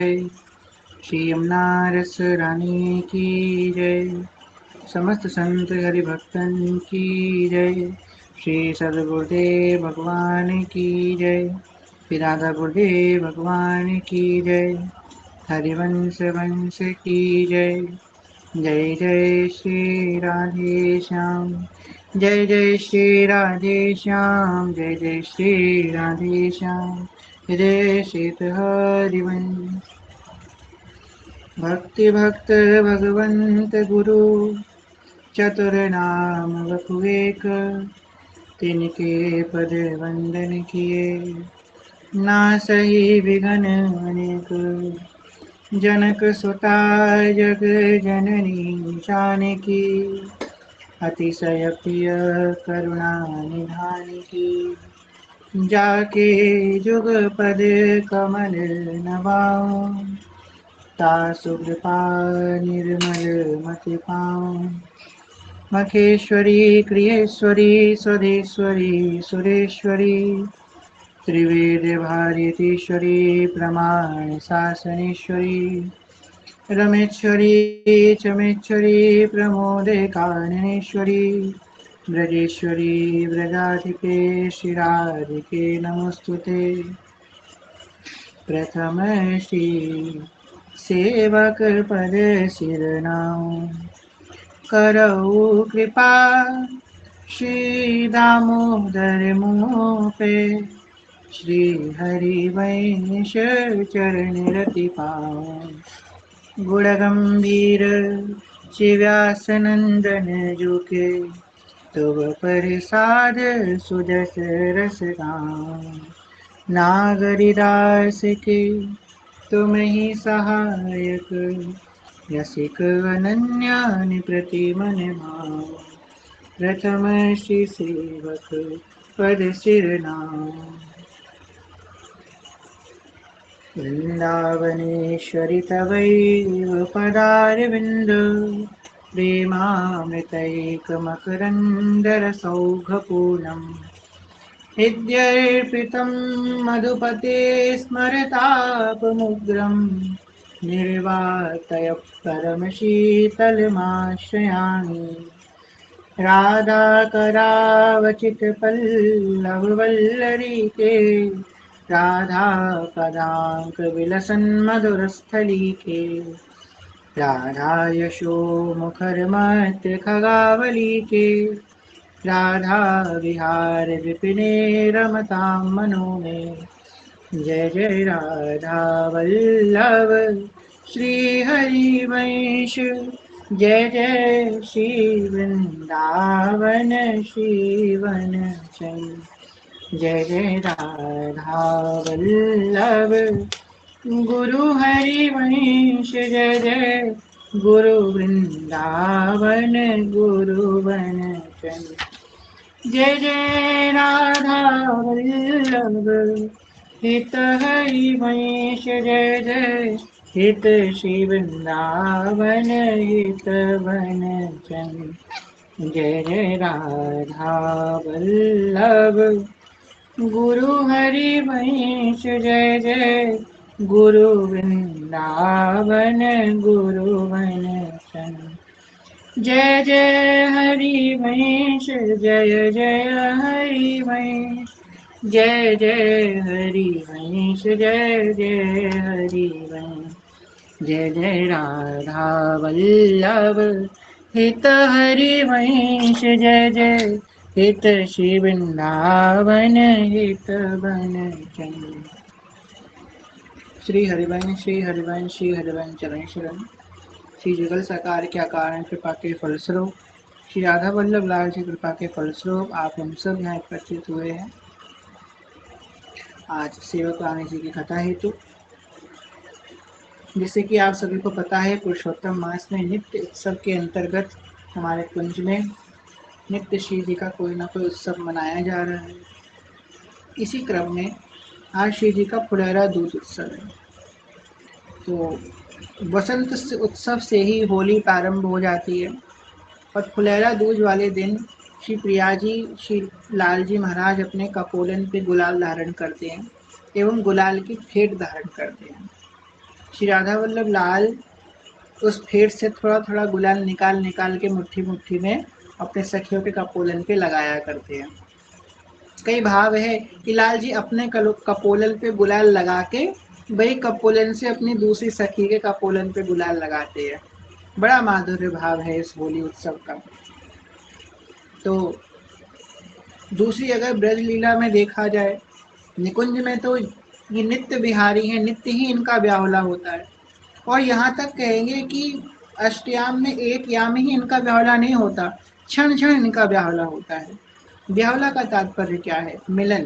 श्री यमुना रस रानी की जय। समस्त संत हरिभक्तन की जय। श्री सद्गुरुदेव भगवान की जय। श्री राधा गुरुदेव भगवान की जय। हरिवंश वंश की जय। जय जय श्री राधे श्याम। जय जय श्री राधे श्याम। जय जय श्री राधे श्याम। जय श्री हरिवंश। भक्ति भक्त भगवंत गुरु चतुर नाम वपुएक। तिनके पद वंदन किए ना सही विघन अनेक। जनक सुता जग जननी जानकी। अतिशय प्रिय करुणा निधान की। जाके जुग पद कमल नवाऊं। तासु कृपा निर्मल मति पाऊं। मखेश्वरी क्रियेश्वरी स्वदेश्वरी सुरेश्वरी। त्रिवेद भारतीश्वरी प्रमाण शासनेश्वरी। रमेश्वरी चमेश्वरी प्रमोदे कारणेश्वरी। ब्रजेश्वरी ब्रजाधिके श्रीराधिके नमोस्तुते। प्रथम श्री सेवक पद शिरनाऊं। करऊ कृपा श्री दामोदर मुँह पे। श्री हरि वंश चरण रति पाऊं। गुण गंभीर श्री व्यास नंदन जुके। तब प्रसाद सुजस रस गाऊं। नागरिदास के तुम ही सहायक। यसिक अनन्या प्रति मन भाव। प्रथम श्री सेवक पद शिरनाऊं। वृंदावनेश्वरि तवैव पदारविन्द। प्रेमामृतैकमकरन्दरसौघपूर्णम्। हृद्यर्पितं मधुपते स्मरतापमुग्रम्। निर्वातय परमशीतलमाश्रयामि। राधाकरावचितपल्लववल्लरीके। राधा पदाङ्कविलसन्मधुरस्थलीके। राधा यशो मुखरमत्र खगावलीके। राधा विहार विपिने रमतां मनो मे। जय जय राधा वल्लभ श्री हरिवंश। जय जय श्री वृंदावन श्री वनचंद्र। जय जय राधा वल्लभ गुरु हरिवंश। जय जय गुरु वृंदावन गुरु वनचंद्र। जय जय राधा वल्लभ हित हरिवंश। जय जय हित श्री वृंदावन हित वनचंद्र। जय जय राधा वल्लभ गुरु हरिवंश। जय जय गुरु वृंदावन गुरु वनचंद्र। जय जय हरिवंश। जय जय हरिवंश। जय जय हरिवंश। जय जय हरिवंश। जय जय राधा वल्लभ हित हरिवंश। जय जय हित श्री वृंदावन हित वनचंद्र। श्री हरिवंश श्री हरिवंश श्री हरिवंश चरण शरण। श्री जुगल सरकार के अकारण कृपा के फलस्वरूप श्री राधा वल्लभ लाल जी कृपा के फलस्वरूप आप हम सब यहाँ एकत्रित हुए हैं आज सेवक रानी जी की कथा हेतु। जैसे कि आप सभी को पता है, पुरुषोत्तम मास में नित्य उत्सव के अंतर्गत हमारे कुंज में नित्य श्री जी का कोई ना कोई उत्सव मनाया जा रहा है। इसी क्रम में आज श्री जी का फुलेरा दूज उत्सव है। तो वसंत उत्सव से ही होली प्रारंभ हो जाती है और फुलेरा दूज वाले दिन श्री प्रिया जी श्री लाल जी महाराज अपने कपोलन पे गुलाल धारण करते हैं एवं गुलाल की फेंट धारण करते हैं। श्री राधा वल्लभ लाल उस फेट से थोड़ा थोड़ा गुलाल निकाल निकाल के मुट्ठी मुट्ठी में अपने सखियों के कपोलन पे लगाया करते हैं। कई भाव है कि लाल जी अपने कपोलन पे गुलाल लगा के वही कपोलन से अपनी दूसरी सखी के कपोलन पे गुलाल लगाते हैं। बड़ा माधुर्य भाव है इस होली उत्सव का। तो दूसरी अगर ब्रज लीला में देखा जाए, निकुंज में तो ये नित्य बिहारी हैं, नित्य ही इनका ब्याहुला होता है। और यहाँ तक कहेंगे कि अष्टयाम में एक याम ही इनका ब्याहुला नहीं होता, क्षण क्षण इनका ब्याहुला होता है। ब्याहुला का तात्पर्य क्या है? मिलन,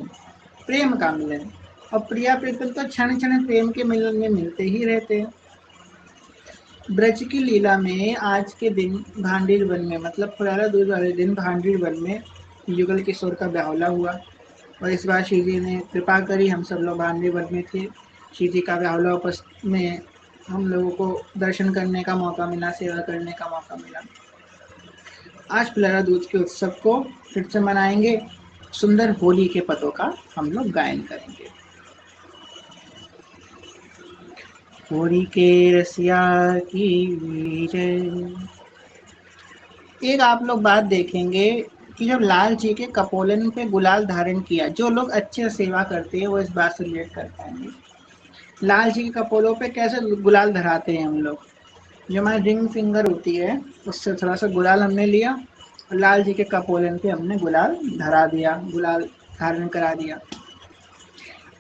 प्रेम का मिलन। और प्रिया प्रीतम तो क्षण क्षण प्रेम के मिलन में मिलते ही रहते हैं। ब्रज की लीला में आज के दिन भांडीर वन में, मतलब पुराना दूज वाले दिन भांडीर वन में युगल किशोर का ब्याहुला हुआ। और इस बार श्री जी ने कृपा करी, हम सब लोग भांडीर वन में थे। श्री जी का ब्याहुला में हम लोगों को दर्शन करने का मौका मिला, सेवा करने का मौका मिला। आज पुराना दूज के उत्सव को फिर से मनाएंगे, सुंदर होली के पदों का हम लोग गायन करेंगे। होली के रसिया की जय। एक आप लोग बात देखेंगे कि जब लाल जी के कपोलन पे गुलाल धारण किया, जो लोग अच्छे सेवा करते हैं वो इस बात से रिलेट कर पाएंगे। लाल जी के कपोलों पे कैसे गुलाल धराते हैं हम लोग? जो हमारी रिंग फिंगर होती है उससे थोड़ा सा गुलाल हमने लिया और लाल जी के कपोलन पे हमने गुलाल धरा दिया, गुलाल धारण करा दिया।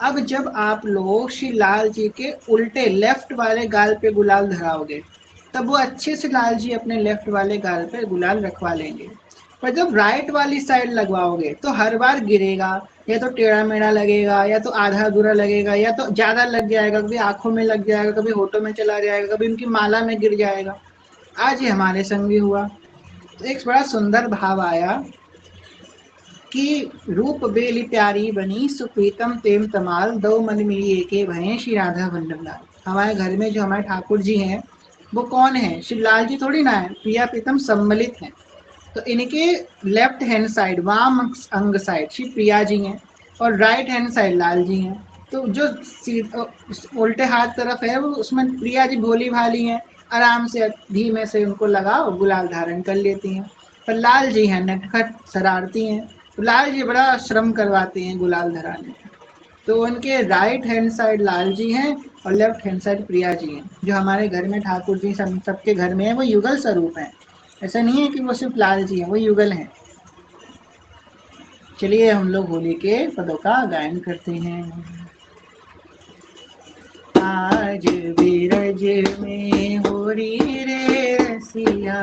अब जब आप लोग श्री लाल जी के उल्टे लेफ्ट वाले गाल पे गुलाल धराओगे, तब वो अच्छे से लाल जी अपने लेफ्ट वाले गाल पे गुलाल रखवा लेंगे। पर जब राइट वाली साइड लगवाओगे तो हर बार गिरेगा, या तो टेढ़ा मेढ़ा लगेगा, या तो आधा अधूरा लगेगा, या तो ज्यादा लग जाएगा, कभी आंखों में लग जाएगा, कभी होठों में चला जाएगा, कभी उनकी माला में गिर जाएगा। आज ये हमारे संग भी हुआ। तो एक बड़ा सुंदर भाव आया कि रूप बेली प्यारी बनी, सुप्रीतम तेम तमाल, दो मन मिली एके भये, श्री राधा वल्लभ लाल। हमारे घर में जो हमारे ठाकुर जी हैं वो कौन है? श्री लाल जी थोड़ी ना है, प्रिया प्रीतम सम्मिलित हैं। तो इनके लेफ्ट हैंड साइड, वाम अंग साइड श्री प्रिया जी हैं और right hand side Lal ji हैं। तो जो उल्टे हाथ तरफ है वो उसमें प्रिया जी भोली भाली हैं, आराम से धीमे से उनको लगाओ गुलाल धारण कर लेती हैं। पर लाल जी हैं नटखट शरारती हैं, तो लाल जी बड़ा श्रम करवाते हैं गुलाल धराने। तो उनके right hand side Lal ji हैं और left hand side Priya ji हैं। जो हमारे घर में ठाकुर जी सबके घर में है वो युगल स्वरूप है, ऐसा नहीं है कि वो सिर्फ लाल जी हैं, वो युगल हैं। चलिए हम लोग होली के पदों का गायन करते हैं। आज बीरज में होरी रे रसिया,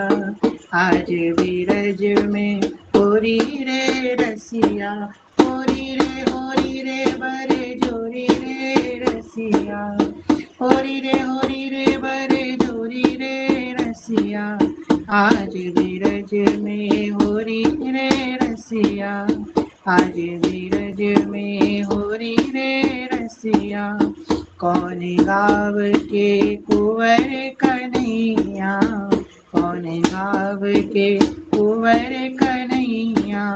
आज बीरज में होरी रे रसिया, होरी रे बरे जोरी रे रसिया, होरी रे बरे जोरी रे रसिया, आज बीरज में होरी रे रसिया, आज बीरज में होरी रे रसिया, कौन गाव के कुंवर कन्हैया, कौन गाव के कुंवर कन्हैया,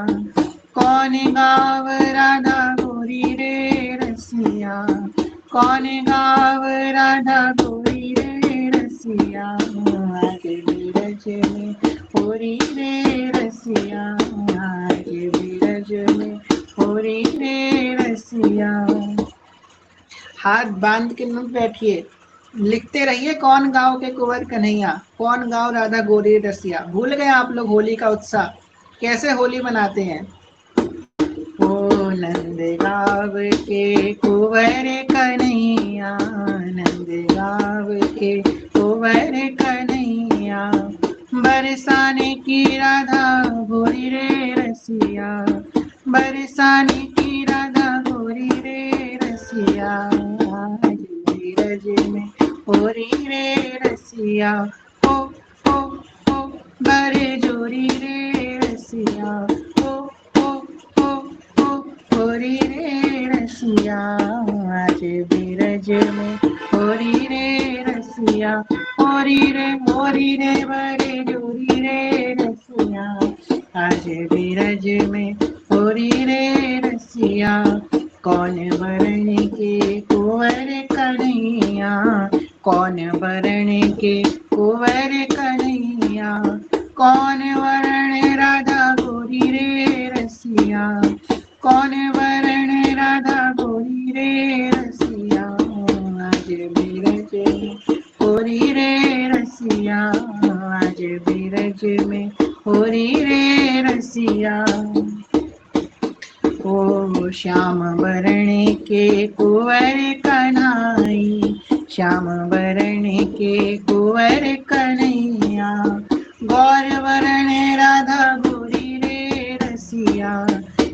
कौन गाव राधा गोरी रे रसिया, कौन गाव राधा गोरी रे रसिया, आज बीरज में होरी रे रसिया, आज बीरज में होरी रे रसिया। हाथ बांध के न बैठिए, लिखते रहिए कौन गाँव के कुंवर कन्हैया, कौन गाँव राधा गोरी रसिया। भूल गए आप लोग होली का उत्साह, कैसे होली मनाते हैं? ओ नंद गाँव के कुंवर कन्हैया, नंद गाँव के कुंवर कन्हैया, बरसाने की राधा गोरी रे रसिया, बरसाने की राधा गोरी रे रसिया, आज बीरज में होरी रे रसिया, ओ ओ ओ बरे जोरी रे रसिया, ओ ओ ओ ओ होरी रे रसिया, आज बीरज में होरी रे रसिया, होरी रे बरे जोरी रे रसिया, आज बीरज में होरी रे रसिया, कौन वरण के कुंवर कन्हैया, कौन वरण के कुंवर कन्हैया, कौन वरण राधा गोरी रे रसिया, कौन वरण राधा गोरी रे रसिया, आज बिरज में होरी रे रसिया, आज बिरज में होरी रे रसिया। ओ श्याम वरण के कुंवर कन्हाई, श्याम वरण के कुंवर कन्हैया, गौर वरण राधा गोरी रे रसिया,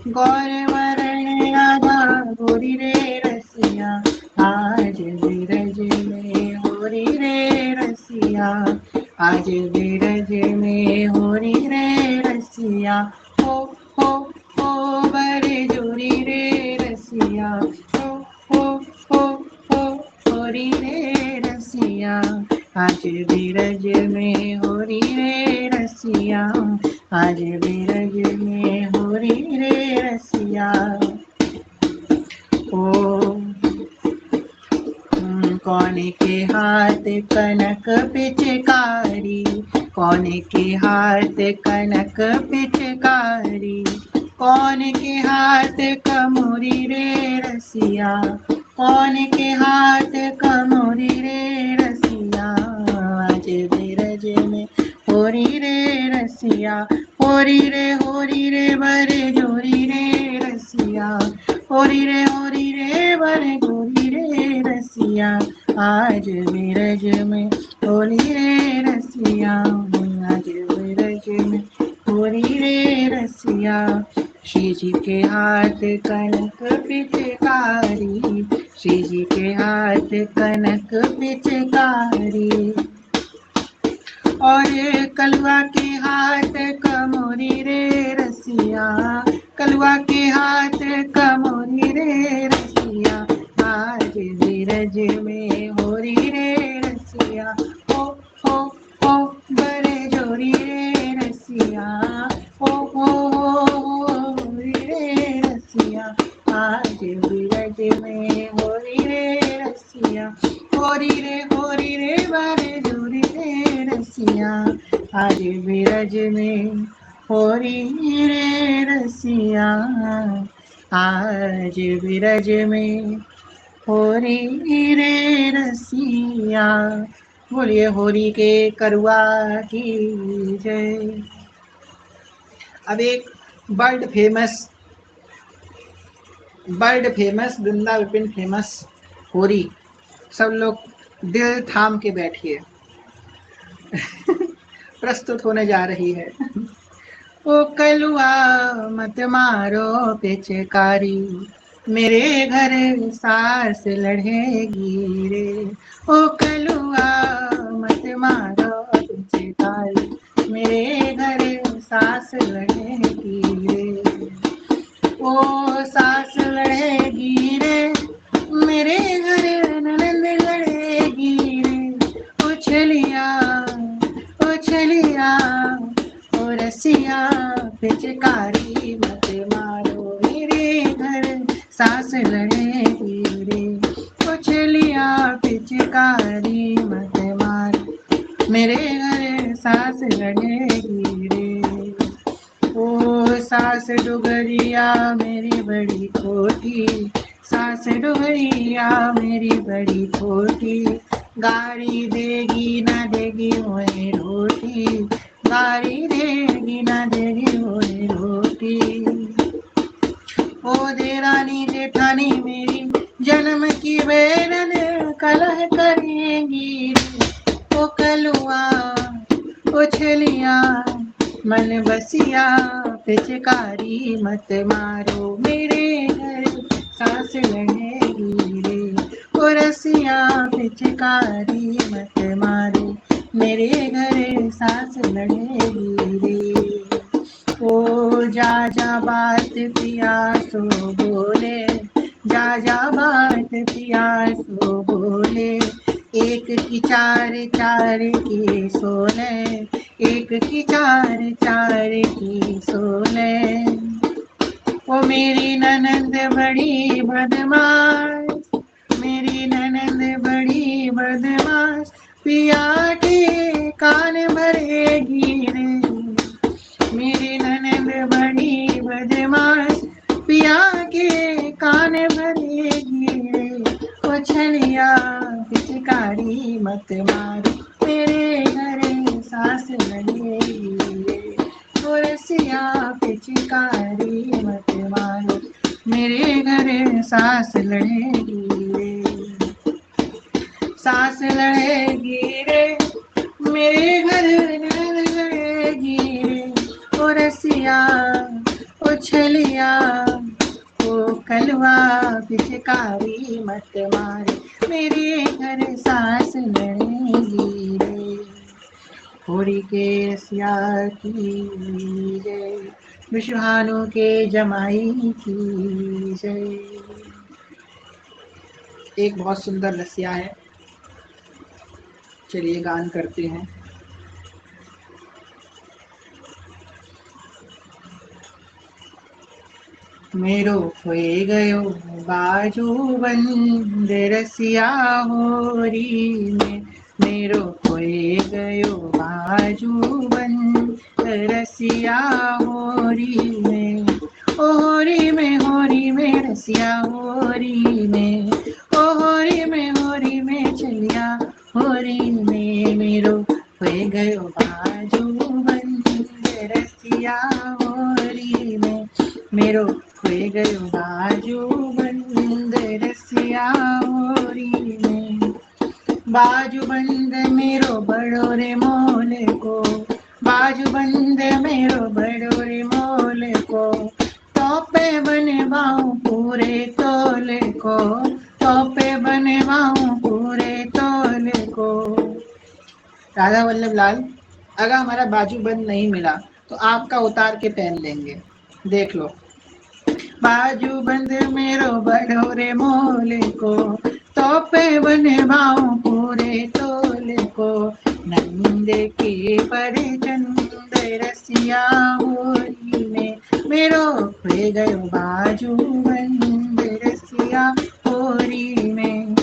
गौर वरण राधा गोरी रे रसिया, आज बिरज में होरी रे रसिया, आज बिरज में होरी रे रसिया। हो हो हो बरे जोरी रे रसिया, हो होरी रे रसिया, आज बिरज में होरी रे रसिया, आज बिरज में होरी रे रसिया। ओ कौन के हाथ कनक पिचकारी, कौन के हाथ कनक पिचकारी, कौन के हाथ कमोरी रे रसिया, कौन के हाथ कमोरी रे रसिया, आज बिरज में होरी रे रसिया, होरी रे बरे जोरी रे रसिया, होरी रे बरे जोरी रे रसिया, आज बिरज में होरी रे रसिया, आज बिरज में होरी रे रसिया। श्री जी के हाथ कनक पिचकारी, श्री जी के हाथ कनक पिचकारी, और कलुआ के हाथ कमोरी रे रसिया, कलुआ के हाथ कमोरी रे रसिया, आज बिरज में होरी रे रसिया। हो बरे जोरी रे रसिया, हो होरी रे रसिया, आज बिरज में होरी रे रसिया, होरी रे बरे जोरी रे रसिया, आज बिरज में होरी रे रसिया, आज बिरज में होरी रे रसिया। बोलिए होरी के करुआ की जय। अब एक वर्ल्ड फेमस वृंदा विपिन फेमस होरी, सब लोग दिल थाम के बैठिए प्रस्तुत होने जा रही है। ओ कलुआ मत मारो पिचकारी, मेरे घर सास लड़ेगी रे, ओ कलुआ मत मारो पिचकारी, मेरे घर सास लड़ेगी रे, ओ सास लड़ेगी रे, मेरे घर ननद लड़ेगी रे, उछलिया ओ रसिया पिचकारी मत मारो, मेरे घर सास लड़ेगी रे, उछलिया पिचकारी मत मारो, मेरे घर सास लड़ेगी रे। ओ सास डुगरिया मेरी बड़ी खोटी, सास डुगरिया मेरी बड़ी खोटी, गाड़ी देगी ना देगी मोहे रोटी, गाड़ी देगी ना देगी मोहे रोटी। ओ देरानी जेठानी मेरी जन्म की बेरन कलह करेंगी, ओ कलुआ उछलिया मन बसिया पिचकारी मत मारो, मेरे घर सास लड़ेगी रे, ओ रसिया पिचकारी मत मारो, मेरे घर सास लड़ेगी रे। ओ जा बात पिया सो बोले, जा बात पिया सो बोले, एक की चार की सोले, एक की चार की सोले, ओ मेरी ननंद बड़ी बदमाश, मेरी ननंद बड़ी बदमाश पिया के कान भरेगी रे। मेरी ननद बड़ी बदमाश पिया के कान भरेगी रे। ओ छलिया पिचकारी मत मारो मेरे घर सास लगेगी रे। ओ रसिया पिचकारी मत मारो मेरे घर सास लड़ेगी रे। सास लड़ेगी रे मेरे घर लड़ेगी रे। ओ रसिया ओ छलिया ओ कलवा पिचकारी मत मारे मेरे घर सास लड़ेगी रे। होरी के रसिया की जय, विषभानु के जमाई की जय। एक बहुत सुंदर रसिया है, चलिए गान करते हैं। मेरो खोए गयो बाजू बंद रसिया होरी में। मेरो खोए गयो बाजू बंद रसिया होरी में। ओ होरी में रसिया होरी में। ओ होरी में चलिया होरी में। मेरो खोए गयो बाजू बंद रसिया होरी में। मेरो खोए गयो बाजू बंद रसिया होरी में। बाजू बंद मेरो बड़ो रे मोल को। बाजू बंद मेरो बड़ो रे मोल को। तोपे बनवाऊं पूरे तोल को। तोपे बनवाऊं पूरे तोल को। राधा वल्लभ लाल, अगर हमारा बाजू बंद नहीं मिला तो आपका उतार के पहन लेंगे, देख लो। बाजू बंद मेरो बड़ो रे मोल को। तोपे बनवाऊं पूरे तोल को। नंद के पर चंद रसिया होरी में। मेरो खोए गयो बाजू बंद रसिया होरी में।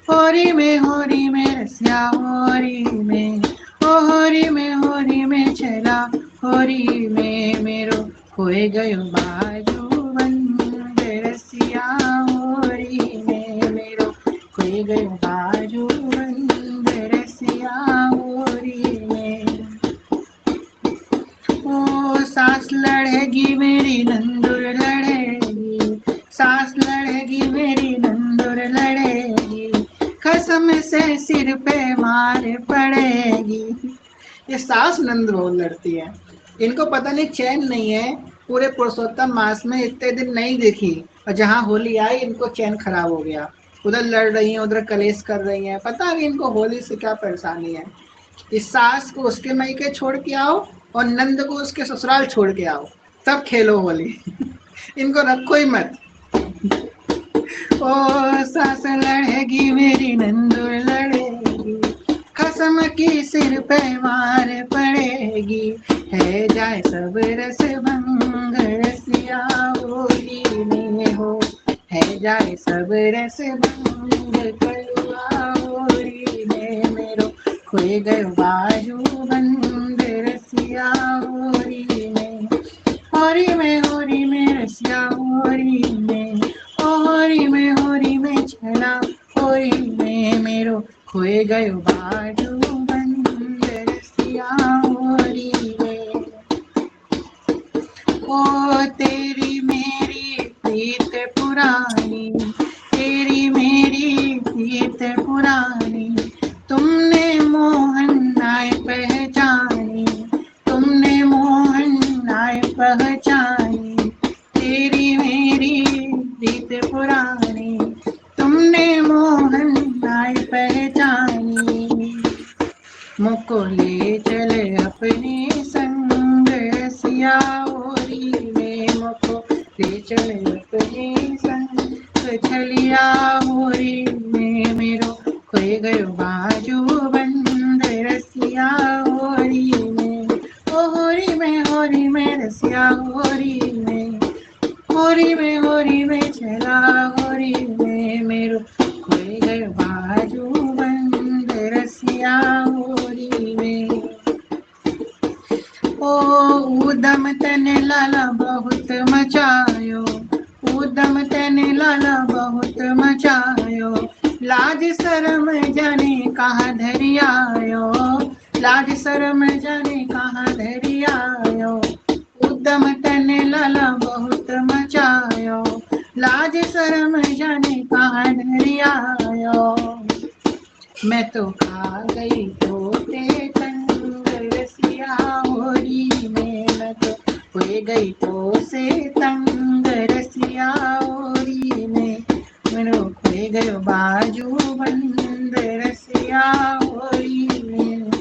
होरी में रसिया होरी में। ओ होरी में चला होरी में। मेरो खोए गयो बाजू बंद रसिया होरी में। मेरो खोए गयो बाजू बंद रसिया होरी में। ओ सास लड़ेगी मेरी नंदुर लड़ेगी। सास लड़ेगी मेरी नंदुर लड़ेगी। कसम से सिर पे मार पड़ेगी। ये सास नंद बहुत लड़ती है, इनको पता नहीं चैन नहीं है। पूरे पुरुषोत्तम मास में इतने दिन नहीं देखी और जहाँ होली आई इनको चैन खराब हो गया। उधर लड़ रही हैं, उधर कलेश कर रही हैं, पता नहीं इनको होली से क्या परेशानी है। इस सास को उसके मायके छोड़ के आओ और नंद को उसके ससुराल छोड़ के आओ, तब खेलो होली। इनको रखो ही मत। ओ सास लड़ेगी मेरी नंदुर लड़ेगी। कसम की सिर पे मार पड़ेगी। है जाए सब रस भंग रसिया होली में हो। है जाए सब रस भंग कलुआ होली में। मेरो खोए गयो बाजू बंद रसिया होरी में। होरी में रसिया होरी में। होरी में चला होरी में। मेरो खोए गयो बाजू बंद रसिया होरी में। ओ तेरी मेरी प्रीत पुरानी। तेरी मेरी प्रीत पुरानी। तुमने मोहन नाय पहचानी। तुमने मोहन नाय पहचानी। तेरी मेरी प्रीत पुरानी। तुमने मोहन नाय पहचानी। मुझको ले चले अपने संग रसिया होरी में। मुझको ले चले अपने संग छलिया होरी में। मेरो खोए गयो बाजू बंद रसिया होरी में। ओ होरी में रसिया होरी में। होरी में चला होरी में। मेरो खोए गयो बाजू बंद रसिया होरी में। ओ उदम तने लाला बहुत मचायो, उदम तने लाला बहुत मचायो, लाज शरम जाने कहाँ धरि आयो, लाज शरम जाने कहाँ धरि आयो, उदम तने लाला बहुत मचायो, लाज शरम जाने कहाँ धरि आयो। मैं तो खा गई तोते तंग रसिया होरी में, मैं तो हो गई तो से तंग रसिया होरी में, मनो खोए गयो बाजू बंद रसिया होरी में,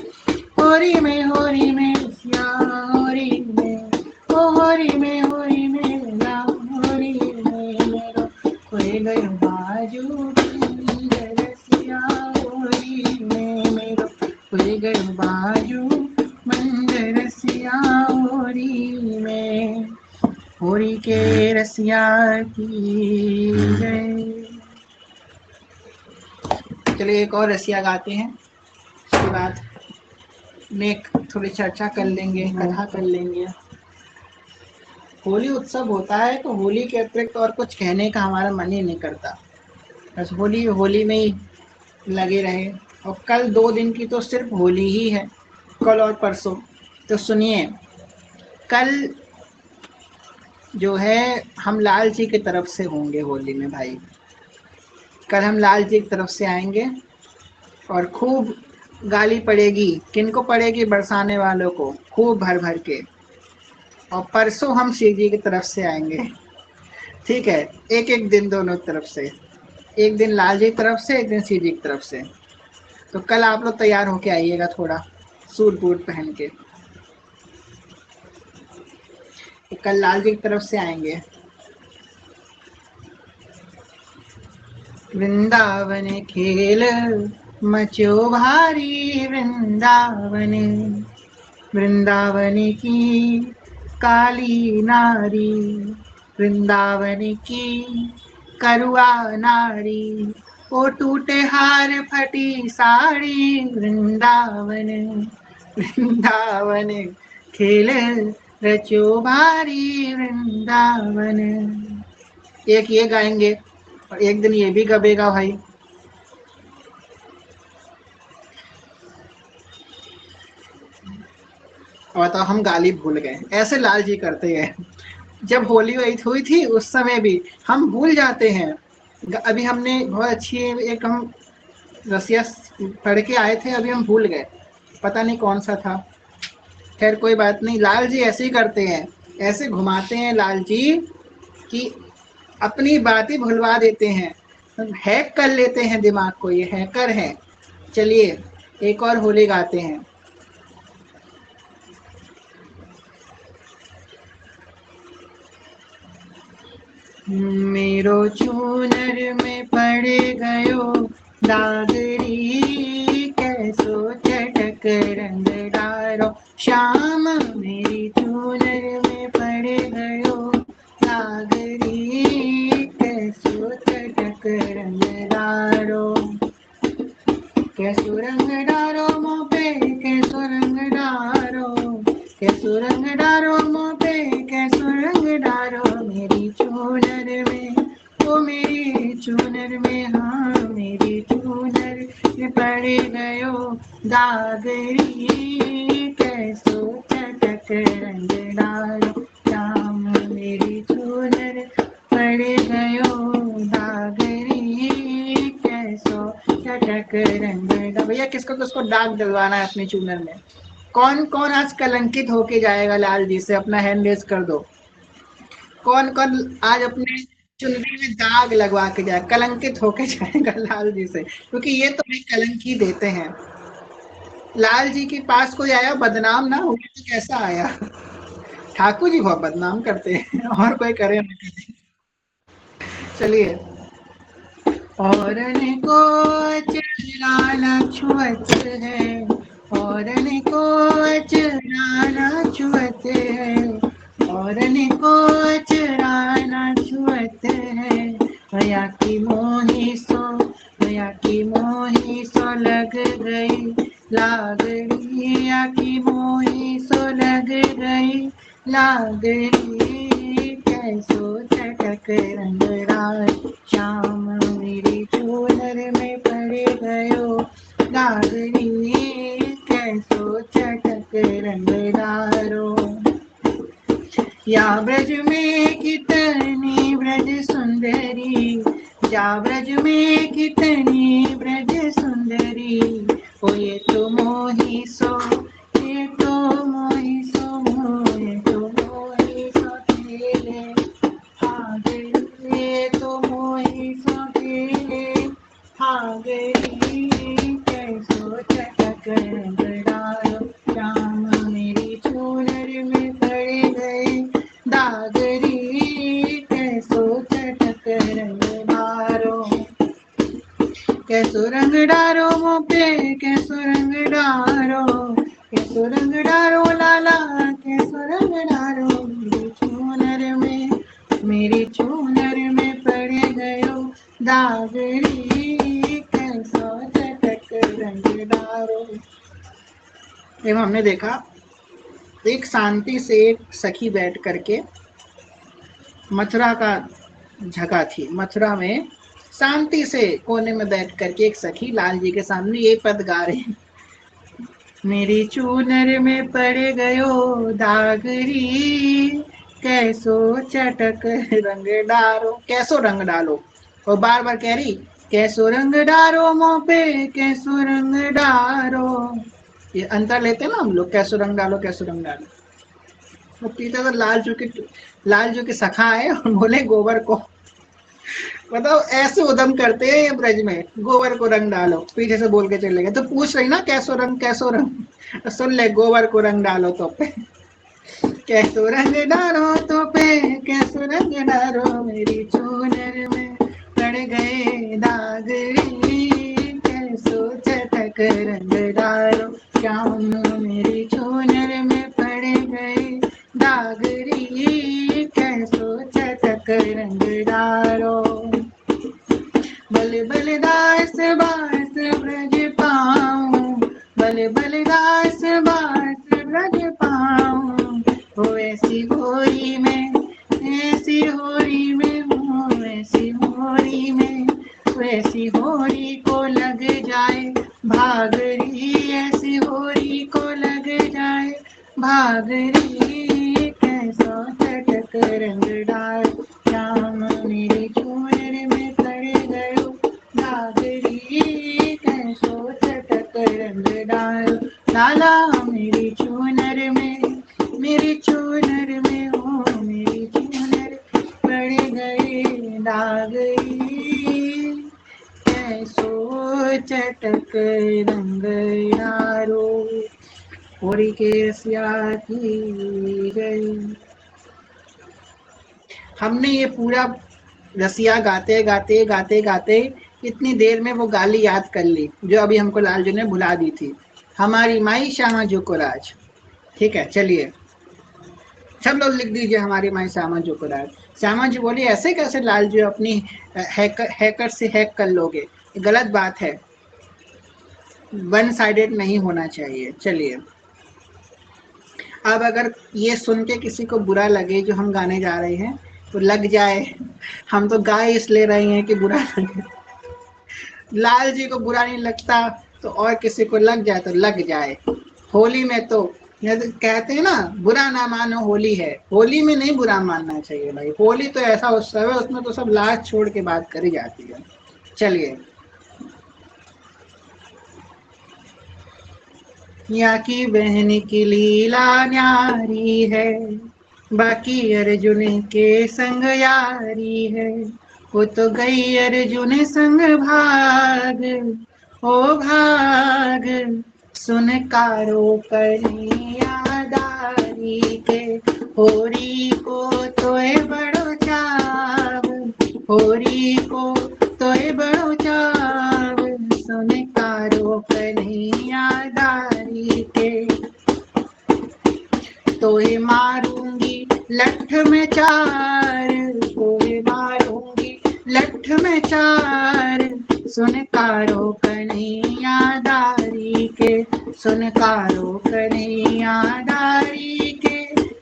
होरी में होरी में रसिया होरी में, ओ होरी में रसिया होरी में, मेरो खोए गयो बाजू बंद रसिया होरी में, मेरो खोए गयो बाजू बंद रसिया होरी में। होरी के रसिया की जय। चलिए एक और रसिया गाते हैं, उसके बाद में थोड़ी चर्चा कर लेंगे, कथा कर लेंगे। होली उत्सव होता है तो होली के अतिरिक्त और कुछ कहने का हमारा मन ही नहीं करता, बस होली होली में ही लगे रहे। और कल 2 दिन की तो सिर्फ होली ही है, कल और परसों। तो सुनिए, कल जो है हम लाल जी की तरफ से होंगे होली में भाई। कल हम लाल जी की तरफ से आएंगे और खूब गाली पड़ेगी। किनको पड़ेगी? बरसाने वालों को, खूब भर भर के। और परसों हम शिव जी की तरफ से आएंगे, ठीक है? एक एक दिन दोनों तरफ से, एक दिन लाल जी की तरफ से, एक दिन शिव जी की तरफ से। तो कल आप लोग तैयार होके आइएगा, थोड़ा सूट बूट पहन के। तो कल लाल जी की तरफ से आएंगे। वृंदावन खेल मचो भारी, वृंदावन वृंदावन की काली नारी, वृंदावन की करुआ नारी, ओ टूटे हार फटी साड़ी, वृंदावन वृंदावन खेल रचो भारी, वृंदावन। एक ये गाएंगे और एक दिन ये भी गबेगा भाई। और तो हम गाली भूल गए, ऐसे लाल जी करते हैं। जब होली हुई थी उस समय भी हम भूल जाते हैं। अभी हमने बहुत अच्छी एक हम रसिया पढ़ के आए थे, अभी हम भूल गए, पता नहीं कौन सा था। खैर कोई बात नहीं, लाल जी ऐसे ही करते हैं, ऐसे घुमाते हैं लाल जी कि अपनी बात ही भुलवा देते हैं, हैक कर लेते हैं दिमाग को, ये हैकर हैं। चलिए एक और होली गाते हैं। मेरो चूनर में पड़ गयो दागरी, कैसो चटक रंग डारो श्याम, मेरी चूनर में पड़ गयो दागरी, कैसो चटक रंग डारो, कैसो रंग डारो मों पे, कैसो रंग डारो, कैसो रंग डारो मों पे, कैसो रंग डारो, मेरी चूनर में, ओ मेरी चूनर में, हाँ मेरी चूनर में पड़ गयो दागरी, कैसो चटक रंग डारो श्याम, मेरी चूनर पड़ गयो दागरी, कैसो चटक रंग। भैया किसको किसको दाग डलवाना है अपनी चूनर में? कौन कौन आज कलंकित होके जाएगा लाल जी से? अपना हैंड रेज कर दो। कौन कौन आज अपने चुनरी में दाग लगवा के जाए, कलंकित होके जाएगा लाल जी से? क्योंकि ये तो भाई कलंक ही देते हैं। लाल जी के पास कोई आया बदनाम ना हो तो कैसा आया? ठाकुर जी बहुत बदनाम करते हैं, और कोई करे ना करे। चलिए। औरन को चराना छुअत है, औरन को चराना छुअत है, औरन को चराना छुअत है, भैया की मोही सो, भैया की मोही सो लग गई लागड़िया की मोही सो लग गई लागड़ी कैसो चटक रंगड़ा श्याम मेरी चूनर में पड़ गयो लागड़ी कैसो चटक रंगदारो या ब्रज में कितनी ब्रज सुंदरी या ब्रज में कितनी ब्रज सुंदरी ओ ये तो मोही सो ये तो मोही सो ये तो मोही सो खेले आगे ये तो मोही सो खेले आगे कैसो चटक रंगड़ायो श्याम मेरी चूनर में पड़ गए दागरी कैसो चटक रंग डारो कैसो रंग डारो मोपे कैसो रंग डारो कैसो रंग डारो लाला कैसो रंग डारो मेरी चूनर में पड़ गयो दागरी कैसो चटक रंग डारो। एवं हमने देखा एक शांति से एक सखी बैठ करके मथुरा का जगह थी, मथुरा में शांति से कोने में बैठ करके एक सखी लाल जी के सामने ये पद गा रहे हैं, मेरी चूनर में पड़ गयो दागरी कैसो चटक रंग डारो कैसो रंग डालो और बार बार कह रही कैसो रंग डारो मों पे कैसो रंग डारो। ये अंतर लेते हैं ना हम लोग, कैसो रंग डालो कैसो रंग डालो। वो पीता तो लाल जो के सखा है और बोले गोबर को, बताओ ऐसे उदम करते हैं ये ब्रज में, गोबर को रंग डालो पीछे से बोल के चले गए। तो पूछ रही ना कैसो रंग सुन ले गोबर को रंग डालो तो पे कैसो रंग डालो तो पे कैसो रंग डालो मेरी चूनर में पड़ गए दागरी कैसो चटक रंग डालो श्याम मेरी चूनर में पड़ गए दागरी कैसो चटक रंग डालो। बल बल दास बास ब्रज पाऊं बल बल दास बास ब्रज पाऊं हो ऐसी होरी में ऐसी होरी में हो ऐसी होरी में ऐसी होरी को लग जाए भागरी ऐसी होरी को लग जाए भागरी कैसा चटक रंग डाल श्याम मेरी चूनर में पड़ गयो दागरी कैसो चटक रंग डाल लाला मेरी चूनर में हो मेरी चूनर पड़ गए दागरी कैसो चटक रंग डारो। होरी के सिया की गई। हमने ये पूरा रसिया गाते गाते गाते गाते इतनी देर में वो गाली याद कर ली जो अभी हमको लाल जी ने भुला दी थी, हमारी माई श्यामा जोकोराज। ठीक है, चलिए सब लोग लिख दीजिए हमारी माई श्यामा जोकोराज। श्यामा जी बोली ऐसे कैसे लाल जी अपनी हैकर से हैक कर लोगे, गलत बात है, वन साइडेड नहीं होना चाहिए। चलिए अब अगर ये सुन के किसी को बुरा लगे जो हम गाने जा रहे हैं तो लग जाए, हम तो गा इसलिए रहे हैं कि बुरा लगे। लाल जी को बुरा नहीं लगता तो और किसी को लग जाए तो लग जाए। होली में तो कहते हैं ना बुरा ना मानो होली है, होली में नहीं बुरा मानना चाहिए भाई। होली तो ऐसा उत्सव है उसमें तो सब लाज छोड़ के बात करी जाती है। चलिए यहाँ की बहन की लीला न्यारी है बाकी अर्जुन के संग यारी है वो तो गई अर्जुन संग भाग ओ भाग सुन कारो कन्यादारी के होरी को तोय बड़ो चाव होरी को तोय बड़ो चाव सुन कारो कन्यादारी के तोय मारूंगी लठ में चार तोय मारूंगी लठ में चार सुन कारो कन्यादारी के सुन कारो कन्हैया दारी के,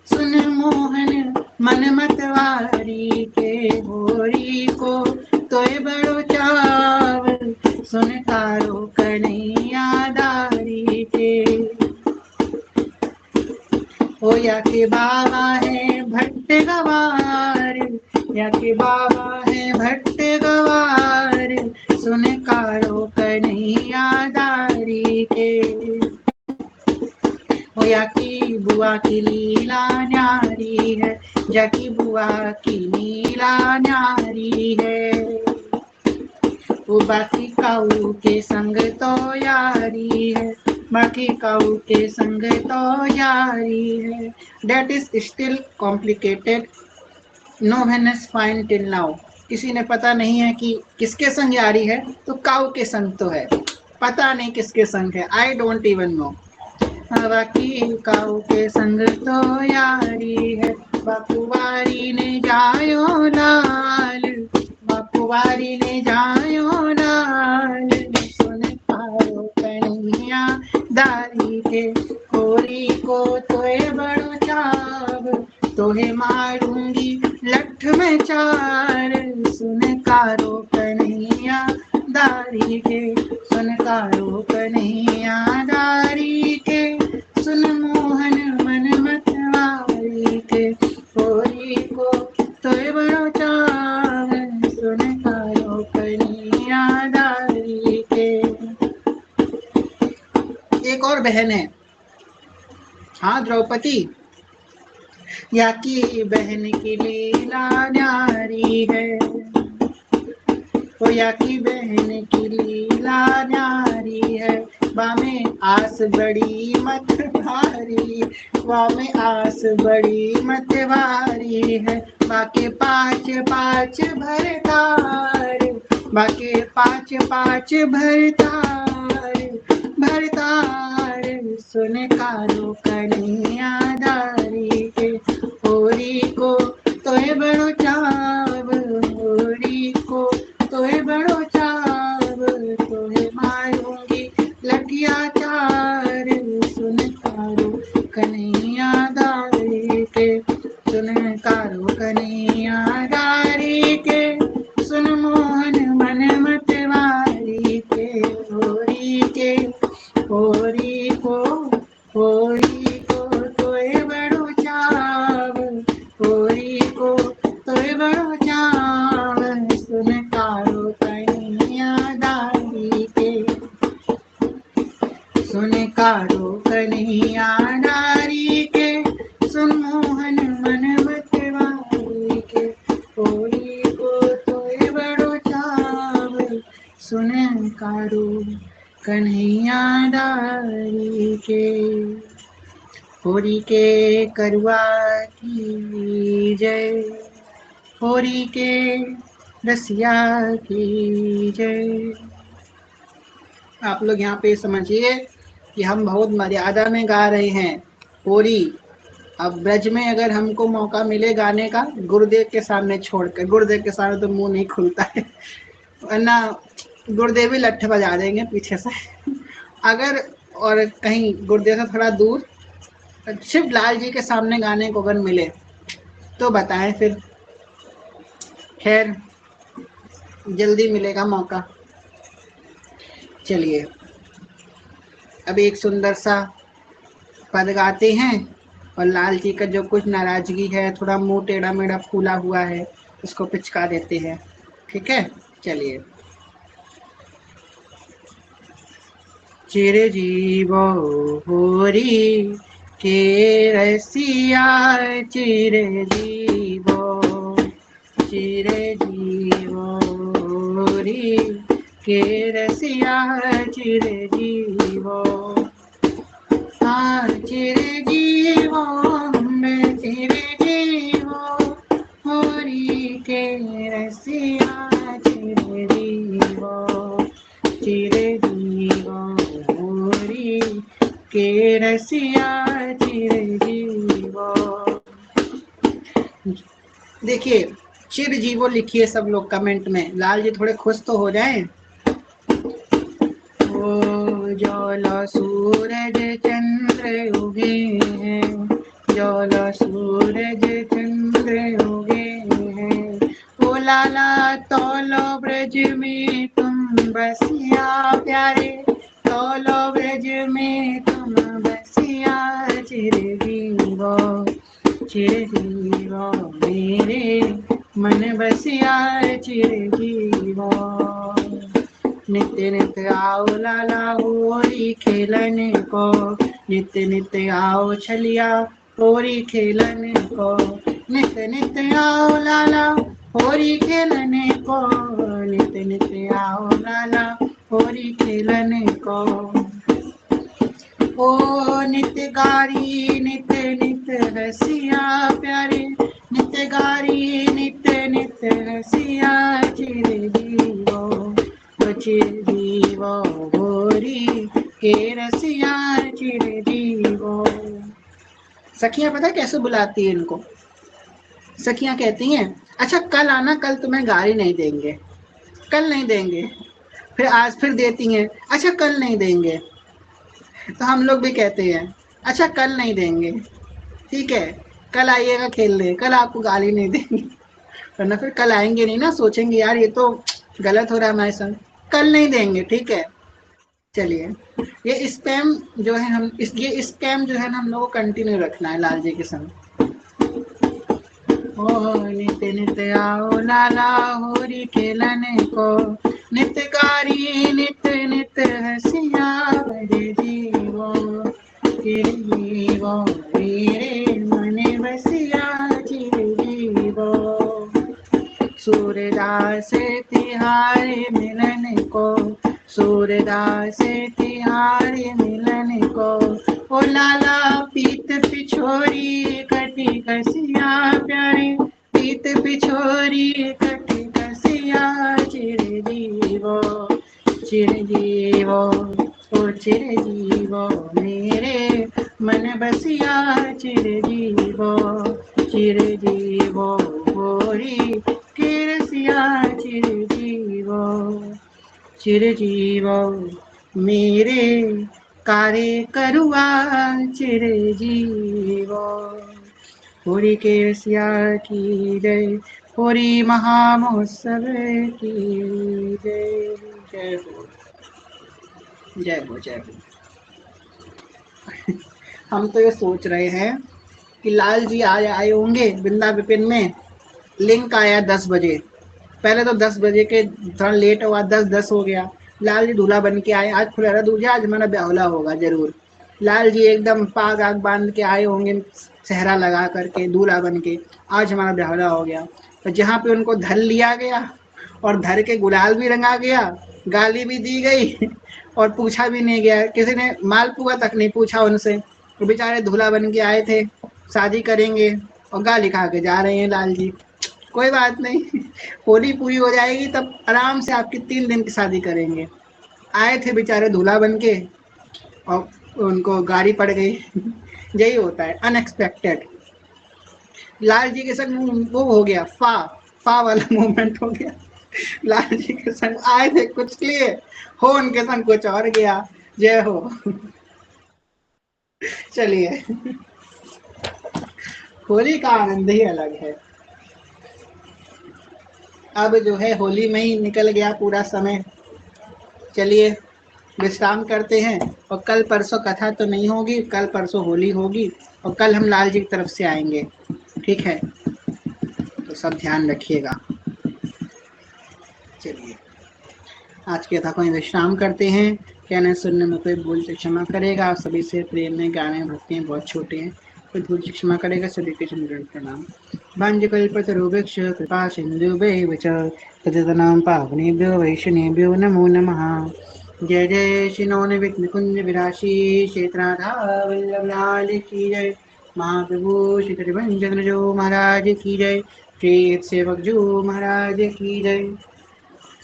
सुन मोहन मन मतवारी के, होरी को तोय बड़ो चाव, सुन कारो कन्हैया दारी के। ओ या के बाबा है भट्ट गवार, या के बाबा है भट्ट गवार, सुन कारो कन्हैया दारी के। ओ या की बुआ की लीला न्यारी है, या की बुआ की लीला न्यारी है, वो बाकी काऊ के संग तो यारी है, बाकी काऊ के संग तो यारी है। That is still complicated. No one has find till now. किसी ने पता नहीं है कि किसके संग यारी है, तो काऊ के संग तो है, पता नहीं किसके संग है। I don't even know. बाकी काऊ के संग तो यारी है, बाकुवारी ने जायो लाल, बाकुवारी ने जायो लाल, सुन कारो कन्हैया दारी के, होरी को तोए बड़ो चाव, तोहे मारूंगी लठ में चार, सुन कारो कन्हैया दारी के, सुन कारो कन्हैया दारी के, सुन मोहन मन मतवारी के, होरी को तोय बड़ो चाव, सुन कारो कन्हैया दारी के। एक और बहन है, हाँ द्रौपदी, या की बहन की लीला न्यारी है, ओ या की बहन की लीला न्यारी है, वामे आस बड़ी मत भारी, वामे आस बड़ी मत भारी है, बाके पाँच पाँच भरतार, बाके पाँच पाँच भरतार, भरतार, सुन कारो कन्हैया दारी के, होरी को तोय बड़ो चाव, होरी को तोहे बड़ो चाव, तोहे मारूंगी लठिया चार, सुन कारो कन्हैया दारी के, सुन कारो कन्हैया दारी के, सुन मोहन मन मतवारी के, होरी के, होरी को, होरी को तोहे बड़ो चाव, होरी को तोहे बड़ो चाव, सुन कारो कन्हैया दारी के, सुन कारो कन्हैया दारी के, सुन मोहन मन मतवारी के, होरी को तोय बड़ो चाव, सुन कारो कन्हैया दारी के। होरी के करुआ की जय, होरी के रसिया की जय। आप लोग यहाँ पे समझिए कि हम बहुत मर्यादा में गा रहे हैं होरी। अब ब्रज में अगर हमको मौका मिले गाने का, गुरुदेव के सामने छोड़कर, गुरुदेव के सामने तो मुंह नहीं खुलता है, वरना गुरुदेव ही लट्ठ बजा देंगे पीछे से। अगर और कहीं गुरुदेव से थोड़ा दूर शिव लाल जी के सामने गाने को अगर मिले तो बताएं फिर। खैर जल्दी मिलेगा मौका। चलिए अब एक सुंदर सा पद गाते हैं और लाल जी का जो कुछ नाराजगी है, थोड़ा मुंह टेढ़ा मेढ़ा फूला हुआ है, उसको पिचका देते हैं। ठीक है, चलिए। चिरजीवो होरी के रसिया, चिरजीवो, चिरजीवो होरी के रसिया, चिरजीवो, हाँ चिरजीवो, मैं चिरजीवो होरी के रसिया, चिरजीवो, चिरजीवो होरी के रसिया, चिरजीवो। देखिए चिरजीवो लिखिए सब लोग कमेंट में, लाल जी थोड़े खुश तो हो जाएं। हो जो ज्वाला सूरज चंद्र उगे हैं, ज्वाला सूरज चंद्र उगे हैं। ओ लाला तौलो ब्रज में तुम बसिया प्यारे, तौलो ब्रज में तुम बसिया। चिरजीवो चिरजीवो मेरे मन बसिया, चिरजीवो। नित्य नित्य आओ लाला होरी खेलने को, नित्य नित्य आओ छलिया होरी खेलने को, नित्य नित्य आओ लाला होरी खेलने को, नित्य नित्य आओ लाला होरी खेलने को। ओ नित्य गारी नित्य नित्य रसिया प्यारे, नित्य गारी नित्य नित्य रसिया। चिरजीवो चिरजीवो होरी के रसिया, चिरजीवो। सखियां पता कैसे बुलाती है इनको? सखियां कहती हैं, अच्छा कल आना, कल तुम्हें गारी नहीं देंगे, कल नहीं देंगे। फिर आज फिर देती हैं, अच्छा कल नहीं देंगे। तो हम लोग भी कहते हैं, अच्छा कल नहीं देंगे, ठीक है, कल आइएगा खेलने, कल आपको गाली नहीं देंगे। वरना फिर कल आएंगे नहीं ना, सोचेंगे यार ये तो गलत हो रहा है हमारे संग, कल नहीं देंगे, ठीक है। चलिए, ये स्पैम जो है हम ये स्पैम जो है ना हम लोग को कंटिन्यू रखना है लाल जी के संग। ओ नित्य नित्य आओ लाला होरी खेलने को, नित्य कारी नित्य नित्य हसिया। मेरे जीवो तेरे जीवो मेरे मन बसिया, चिर जीवो। सूरदास तिहारे मिलन को, सूरदास तिहारे मिलन को। ओ लाला पीत पिछोरी कटी कसिया प्यारे, पीत पिछोरी कटी कसिया। चिरजीवो चिरजीवो ओ चिरजीवो मेरे मन बसिया, चिरजीवो चिरजीवो होरी केरसिया। चिरजीवो चिरजीवो मेरे कार्य करुआ, चिरजीवो। होरी केरसिया की जय, होरी महामहोत्सव की जय। जय हो जय हो जय हो। हम तो ये सोच रहे हैं कि लाल जी आए होंगे वृंदा विपिन में। लिंक आया 10 बजे, पहले तो 10 बजे के थोड़ा लेट हुआ, 10:10 हो गया। लाल जी दूल्हा बन के आए, आज खुला दूल्हा, आज हमारा ब्याहुला होगा जरूर। लाल जी एकदम पाग आग बांध के आए होंगे, सेहरा लगा करके दूल्हा बन के, आज हमारा ब्याहुला हो गया। तो जहाँ पे उनको धर लिया गया और धर के गुलाल भी रंगा गया, गाली भी दी गई और पूछा भी नहीं गया, किसी ने मालपुआ तक नहीं पूछा उनसे। तो बेचारे दूल्हा बन के आए थे, शादी करेंगे और गाली खा के जा रहे हैं लाल जी। कोई बात नहीं, होली पूरी हो जाएगी तब आराम से आपकी 3 दिन की शादी करेंगे। आए थे बेचारे दूल्हा बन के और उनको गाड़ी पड़ गई। यही होता है, अनएक्सपेक्टेड। लाल जी के संग वो हो गया, फा वाला मोमेंट हो गया। लाल जी के संग आए थे कुछ के लिए, हो उनके संग कुछ और गया। जय हो। चलिए, होली का आनंद ही अलग है। अब जो है होली में ही निकल गया पूरा समय। चलिए विश्राम करते हैं, और कल परसों कथा तो नहीं होगी, कल परसों होली होगी और कल हम लाल जी की तरफ से आएंगे, ठीक है, तो सब ध्यान रखिएगा। चलिए आज की कथा को विश्राम करते हैं। कहने सुनने में कोई भूल से क्षमा करेगा, सभी से प्रेम में गाने भक्ति हैं बहुत छोटे हैं, कोई भूल से क्षमा करेगा, सभी के चंद्र प्रणाम। भांजकल्पतरुभिक्ष कृपा सिन्धुभ्यैव च पतितानां पावनेभ्यो वैष्णवेभ्यो नमो नमः। जय जय श्री नवनिर्विघ्न कुंज विराशी क्षेत्राधा वल्लभ लाल की जय। महाप्रभु श्री त्रिभंजन जो महाराज की जय। श्री सेवक जो महाराज की जय।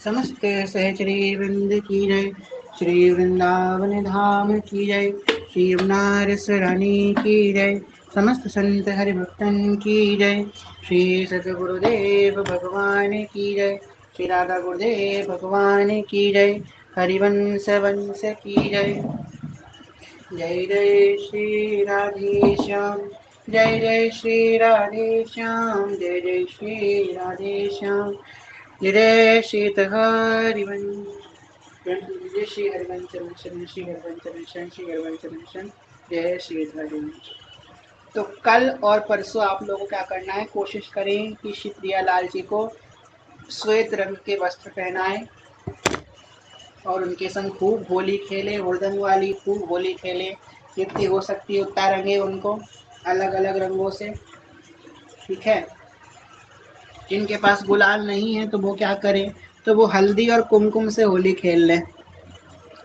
समस्त सहचरी वृंद की जय। श्री वृंदावन धाम की जय। श्री बनारस रानी की जय। समस्त संत हरिभक्तन की जय। श्री सद्गुरुदेव भगवान की जय। श्री राधा गुरुदेव भगवान की जय। हरिवंश वंश की जय। जय जय श्री राधे श्याम, जय जय श्री राधे श्याम, जय जय श्री राधे श्याम, जय जय श्री हरिवंश, जय श्री हरिवंश शरण, श्री हरिवंश शरण, श्री हरिवंश शरण, जय श्री हरिवंश। तो कल और परसों आप लोगों को क्या करना है, कोशिश करें कि श्री प्रियालाल जी को श्वेत रंग के वस्त्र पहनाएं और उनके संग खूब होली खेले, हुड़दंग वाली खूब होली खेले, जितनी हो सकती है उतना रंगे उनको अलग अलग रंगों से, ठीक है। जिनके पास गुलाल नहीं है तो वो क्या करें, तो वो हल्दी और कुमकुम से होली खेल लें।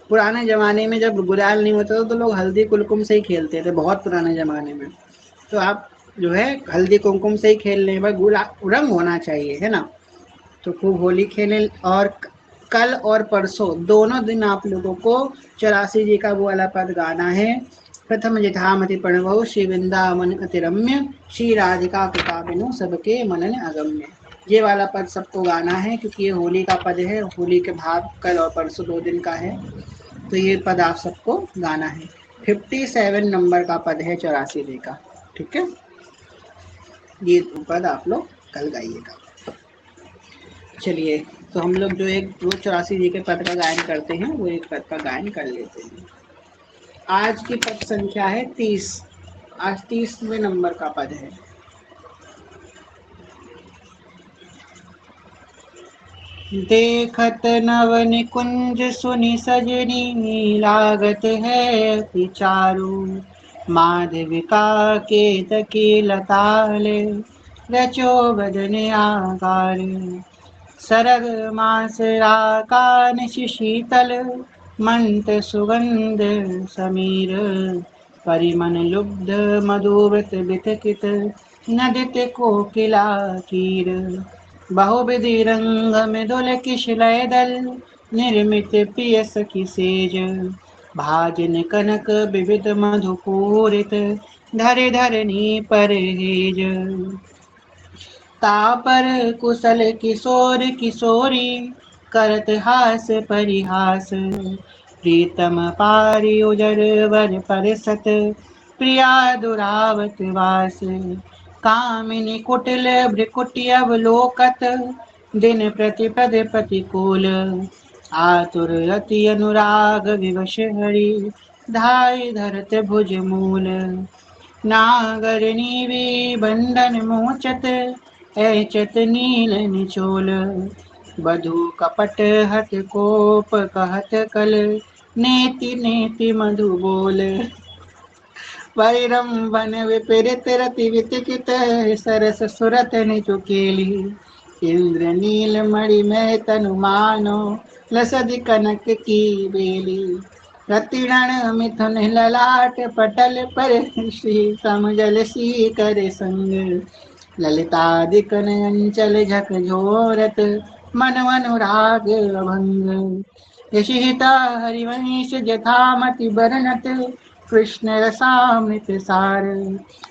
पुराने ज़माने में जब गुलाल नहीं होता था तो लोग हल्दी कुमकुम से ही खेलते थे, बहुत पुराने ज़माने में। तो आप जो है हल्दी कुमकुम से ही खेल लें, बस गुलाल रंग होना चाहिए, है ना। तो खूब होली खेलें। और कल और परसों दोनों दिन आप लोगों को 84 जी का वो वाला पद गाना है। प्रथम यथामति प्रणवो श्री वृंदावन अति रम्य, श्री राधिका कृपा बिनु सबके मनन अगम्य। ये वाला पद सबको गाना है क्योंकि ये होली का पद है, होली के भाव कल और परसों 2 दिन का है, तो ये पद आप सबको गाना है। 57 नंबर का पद है 84 जी का, ठीक है। ये पद आप लोग कल गाइएगा। चलिए, तो हम लोग जो एक रोज 84 जी के पद का गायन करते हैं वो एक पद का गायन कर लेते हैं। आज की पद संख्या है 30। आज 30वें नंबर का पद है। देखत नव निकुंज सुनि सजनी, लागत है अति चारु, माधविका के तकी लताले, रचो बदन आकार, सरग मास राकान शीतल, मंत सुगंध समीर, परिमन लुब्ध मधुव्रत बितकित, नदित कोकिला कीर, बहुविधि रंग मृदुल किशलय दल, निर्मित प्रिय सखी सेज, भाजन कनक विविध मधुपूरित, धरे धरनी पर हेज, तापर कुशल किशोर किशोरी, करत हास परिहास, प्रीतम पारि उजर वर परसत, प्रिया दुरावत वास, कामिनी कुटिल भ्रिकुटी अवलोकत, दिन प्रतिपद प्रतिकूल, आतुर अति अनुराग विवश हरि, धाई धरत भुज मूल, नागर नीवी बंधन मोचत, ऐचत नील निचोल, बधु कपट हत कोप कहत कल, नेति नेति मधु बोल, वैरंभन विपरीत रति वितिकित, सरस सुरत निचु केली, इंद्र नील मणि में तनु मानो, लसदि कनक की बेली, रतिरण मिथुन ललाट पटल पर, श्री समजल सी कर संग, ललितादिकन अंचल झकझोरत, मन अनुराग अभंग, यशिहिता हरिवंश जथामति बरनत, कृष्ण रसामृत सार,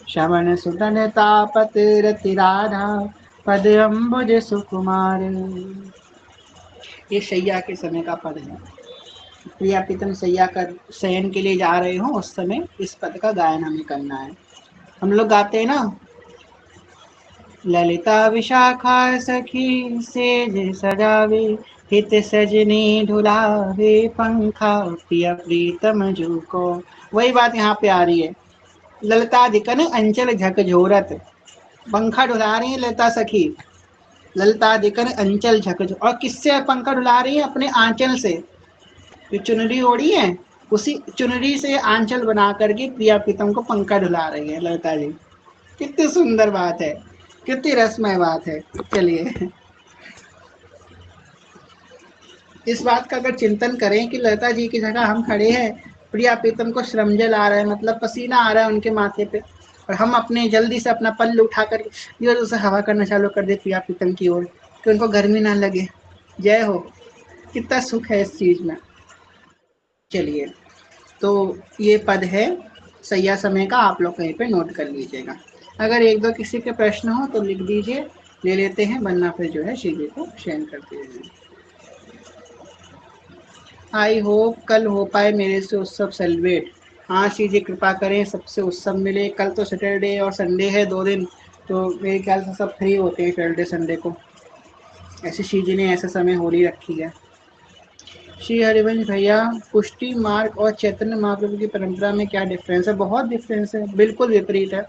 श्रवण सुतन तापत रति राधा, पद अम्बुज सुकुमार। ये शैया के समय का पद है। प्रिया प्रीतम शैया कर शयन के लिए जा रहे हो उस समय इस पद का गायन हमें करना है। हम लोग गाते हैं ना, ललिता विशाखा सखी सेज सजावे, हित सजनी ढुलावे पंखा, प्रिय प्रीतम जू को। वही बात यहाँ पे आ रही है। ललिता दिकन अंचल झकझोरत, पंखा डुला रही है ललिता सखी, ललिता दिकन अंचल झकझोर, और किससे पंखा डुला रही है? अपने आंचल से। जो चुनरी ओढ़ी है उसी चुनरी से आंचल बना करके प्रिया प्रीतम को पंखा डुला रही है ललिता जी। कितनी सुंदर बात है, कितनी रसमय बात है। चलिए, इस बात का अगर चिंतन करें कि ललिता जी की जगह हम खड़े हैं, प्रिया प्रीतम को श्रमजल आ रहा है, मतलब पसीना आ रहा है उनके माथे पे, और हम अपने जल्दी से अपना पल्लू उठा कर इधर उसे हवा करना चालू कर दे प्रिया प्रीतम की ओर कि उनको गर्मी ना लगे। जय हो, कितना सुख है इस चीज में। चलिए, तो ये पद है सैया समय का, आप लोग कहीं पे नोट कर लीजिएगा। अगर एक दो किसी के प्रश्न हो तो लिख दीजिए, ले लेते हैं, वरना फिर जो है शीघ्र को शेयर करते हैं। आई होप कल हो पाए मेरे से उत्सव सेलिब्रेट। हाँ श्री जी कृपा करें सबसे उत्सव मिले। कल तो सैटरडे और संडे है, 2 दिन, तो मेरे ख्याल से सब फ्री होते हैं सैटरडे संडे को। ऐसे श्री जी ने ऐसा समय होली रखी है। श्री हरिवंश भैया, पुष्टि मार्ग और चैतन्य महाप्रभु की परंपरा में क्या डिफरेंस है? बहुत डिफरेंस है, बिल्कुल विपरीत है।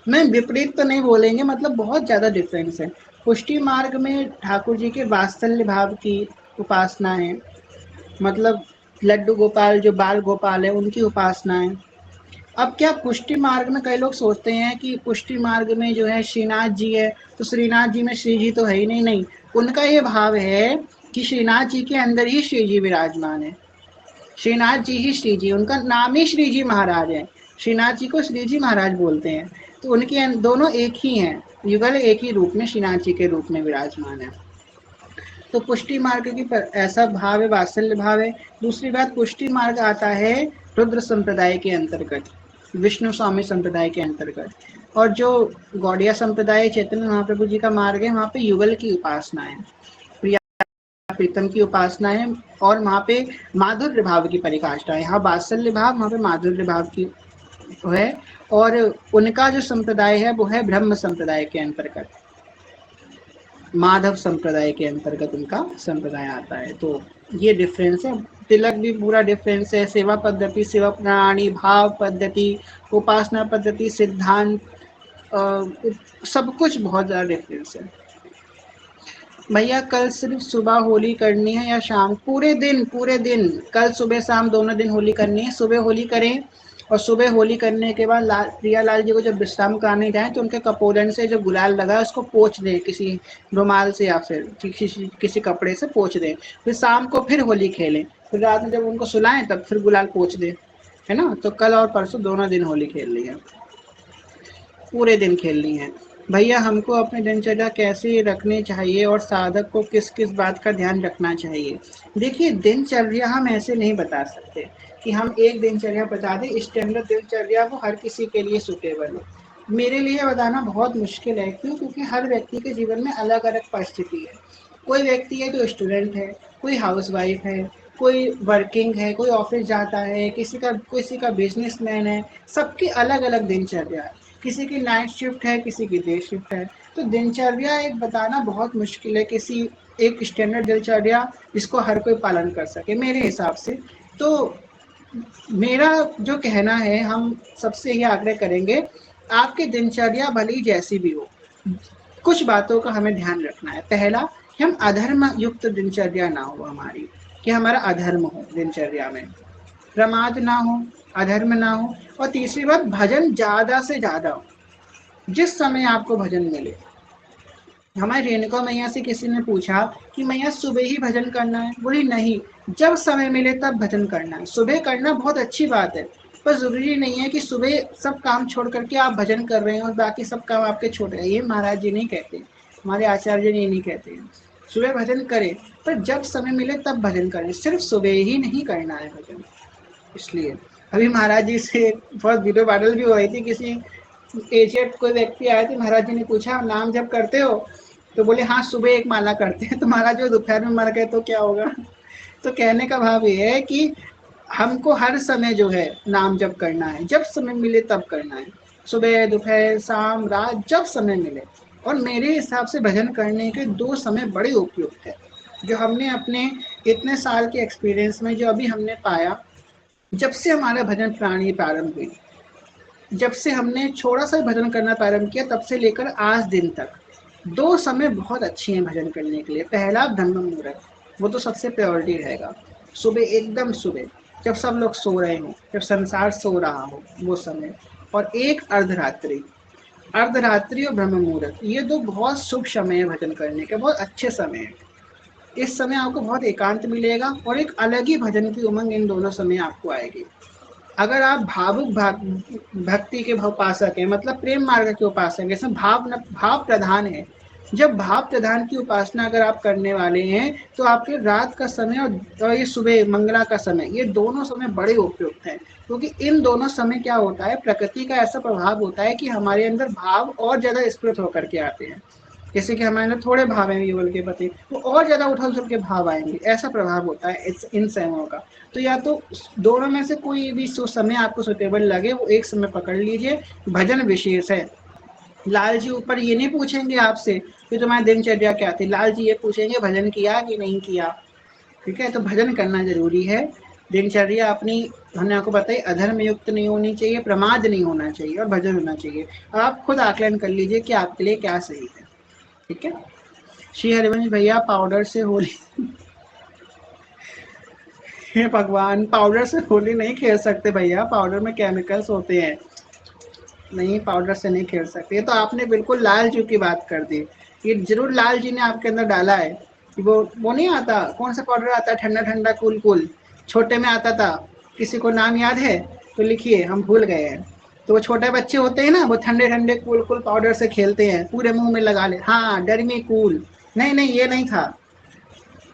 मैं विपरीत तो नहीं बोलेंगे, मतलब बहुत ज़्यादा डिफरेंस है। पुष्टि मार्ग में ठाकुर जी के वात्सल्य भाव की उपासना है, मतलब लड्डू गोपाल जो बाल गोपाल है उनकी उपासना है। अब क्या पुष्टि मार्ग में कई लोग सोचते हैं कि पुष्टि मार्ग में जो है श्रीनाथ जी है, तो श्रीनाथ जी में श्री जी तो है ही नहीं। नहीं, उनका ये भाव है कि श्रीनाथ जी के अंदर ही श्री जी विराजमान है। श्रीनाथ जी ही श्री जी, उनका नाम ही श्री जी महाराज है। श्रीनाथ जी को श्री जी महाराज बोलते हैं, तो उनके दोनों एक ही हैं, युगल एक ही रूप में श्रीनाथ जी के रूप में विराजमान है। तो पुष्टि मार्ग की ऐसा भाव है, वात्सल्य भाव है। दूसरी बात, पुष्टि मार्ग आता है रुद्र संप्रदाय के अंतर्गत, विष्णु स्वामी संप्रदाय के अंतर्गत। और जो गौड़िया संप्रदाय चैतन्य महाप्रभु जी का मार्ग है, वहाँ पे युगल की उपासना है, प्रिया प्रीतम की उपासना है, और वहाँ पे माधुर्य भाव की परिकाष्ठा है। यहाँ वात्सल्य भाव, वहाँ पे माधुर्य भाव की है। और उनका जो संप्रदाय है वो है ब्रह्म संप्रदाय के अंतर्गत, माधव संप्रदाय के अंतर्गत उनका संप्रदाय आता है। तो ये डिफरेंस है। तिलक भी पूरा डिफरेंस है, सेवा पद्धति, सेवा प्रणाली, भाव पद्धति, उपासना पद्धति, सिद्धांत, सब कुछ बहुत ज़्यादा डिफरेंस है। भैया कल सिर्फ सुबह होली करनी है या शाम? पूरे दिन, पूरे दिन, कल सुबह शाम दोनों दिन होली करनी है। सुबह होली करें, और सुबह होली करने के बाद प्रियालाल जी को जब विश्राम कराने जाएं तो उनके कपोलन से जो गुलाल लगा है उसको पोंछ दें, किसी रुमाल से या फिर किसी कपड़े से पोंछ दें। फिर शाम को फिर होली खेलें, फिर रात में जब उनको सुलाएं तब फिर गुलाल पोंछ दें, है ना? तो कल और परसों दोनों दिन होली खेलनी है, पूरे दिन खेलनी है। भैया हमको अपनी दिनचर्या कैसे रखनी चाहिए और साधक को किस किस बात का ध्यान रखना चाहिए? देखिए, दिनचर्या हम ऐसे नहीं बता सकते कि हम एक दिनचर्या बता दें, स्टैंडर्ड दिनचर्या वो हर किसी के लिए सूटेबल है। मेरे लिए बताना बहुत मुश्किल है। क्यों? क्योंकि हर व्यक्ति के जीवन में अलग अलग परिस्थिति है। कोई व्यक्ति है जो स्टूडेंट है, कोई हाउस वाइफ है, कोई वर्किंग है, कोई ऑफिस जाता है, किसी का बिजनेसमैन है। सबकी अलग अलग दिनचर्या है। किसी की नाइट शिफ्ट है, किसी की डे शिफ्ट है। तो दिनचर्या एक बताना बहुत मुश्किल है, किसी एक स्टैंडर्ड दिनचर्या जिसको हर कोई पालन कर सके, मेरे हिसाब से। तो मेरा जो कहना है, हम सबसे ये आग्रह करेंगे, आपकी दिनचर्या भली जैसी भी हो, कुछ बातों का हमें ध्यान रखना है। पहला, कि हम अधर्म युक्त दिनचर्या ना हो हमारी, कि हमारा अधर्म हो दिनचर्या में, प्रमाद ना हो, अधर्म ना हो। और तीसरी बात, भजन ज्यादा से ज्यादा हो, जिस समय आपको भजन मिले। हमारे रेणुका मैया से किसी ने पूछा कि मैया सुबह ही भजन करना है? बोली नहीं, जब समय मिले तब भजन करना है। सुबह करना बहुत अच्छी बात है, पर जरूरी नहीं है कि सुबह सब काम छोड़ करके आप भजन कर रहे हैं और बाकी सब काम आपके छोड़ रहे हैं। ये महाराज जी नहीं कहते, हमारे आचार्य जी नहीं कहते हैं। सुबह भजन करें, पर जब समय मिले तब भजन करें, सिर्फ सुबह ही नहीं करना है भजन। इसलिए अभी महाराज जी से बहुत वीडियो वायरल भी हो रही थी, किसी एजेड कोई व्यक्ति आए थे, महाराज जी ने पूछा नाम जब करते हो? तो बोले हाँ, सुबह एक माला करते हैं। तो महाराज जो दोपहर में मर गए तो क्या होगा? तो कहने का भाव ये है कि हमको हर समय जो है नाम जप करना है, जब समय मिले तब करना है, सुबह, दोपहर, शाम, रात, जब समय मिले। और मेरे हिसाब से भजन करने के 2 समय बड़े उपयुक्त है, जो हमने अपने इतने साल के एक्सपीरियंस में जो अभी हमने पाया, जब से हमारा भजन प्रणाली प्रारंभ हुई, जब से हमने थोड़ा सा भजन करना प्रारंभ किया, तब से लेकर आज दिन तक 2 समय बहुत अच्छे हैं भजन करने के लिए। पहला, ब्रह्म मुहूर्त, वो तो सबसे प्रायोरिटी रहेगा। सुबह, एकदम सुबह, जब सब लोग सो रहे हों, जब संसार सो रहा हो, वो समय। और एक अर्धरात्रि, अर्धरात्रि और ब्रह्म मुहूर्त, ये 2 बहुत शुभ समय है भजन करने के, बहुत अच्छे समय है। इस समय आपको बहुत एकांत मिलेगा और एक अलग ही भजन की उमंग इन दोनों समय आपको आएगी। अगर आप भावुक भक्ति के उपासक हैं, मतलब प्रेम मार्ग के उपासक हैं, इसमें भाव प्रधान है, जब भाव प्रधान की उपासना अगर आप करने वाले हैं, तो आपके रात का समय और ये सुबह मंगला का समय, ये दोनों समय बड़े उपयुक्त हैं। क्योंकि इन दोनों समय क्या होता है, प्रकृति का ऐसा प्रभाव होता है कि हमारे अंदर भाव और ज्यादा स्फुरित होकर के आते हैं। किसी के हमारे अंदर थोड़े भाव हैं युगल के प्रति, वो और ज्यादा उछल उछल के भाव आएंगे, ऐसा प्रभाव होता है इन संयमों का। तो या तो दोनों में से कोई भी समय आपको सुटेबल लगे वो एक समय पकड़ लीजिए। भजन विशेष है। लाल जी ऊपर ये नहीं पूछेंगे आपसे कि तुम्हारी दिनचर्या क्या थी, लाल जी ये पूछेंगे भजन किया कि नहीं किया। ठीक है, तो भजन करना जरूरी है। दिनचर्या अपनी हमने आपको बताई अधर्म युक्त नहीं होनी चाहिए, प्रमाद नहीं होना चाहिए और भजन होना चाहिए। आप खुद आकलन कर लीजिए कि आपके लिए क्या सही है। ठीक है। श्री हरिवंश भैया पाउडर से होली हे भगवान, पाउडर से होली नहीं खेल सकते भैया, पाउडर में केमिकल्स होते हैं। नहीं, पाउडर से नहीं खेल सकते। ये तो आपने बिल्कुल लाल जी की बात कर दी। ये जरूर लाल जी ने आपके अंदर डाला है। वो नहीं आता, कौन सा पाउडर आता है, ठंडा ठंडा कूल कूल, छोटे में आता था, किसी को नाम याद है तो लिखिए, हम भूल गए हैं। तो वो छोटे बच्चे होते हैं ना, वो ठंडे ठंडे कूल कूल पाउडर से खेलते हैं, पूरे मुंह में लगा ले। हाँ, डरमी कूल। नहीं नहीं, ये नहीं था।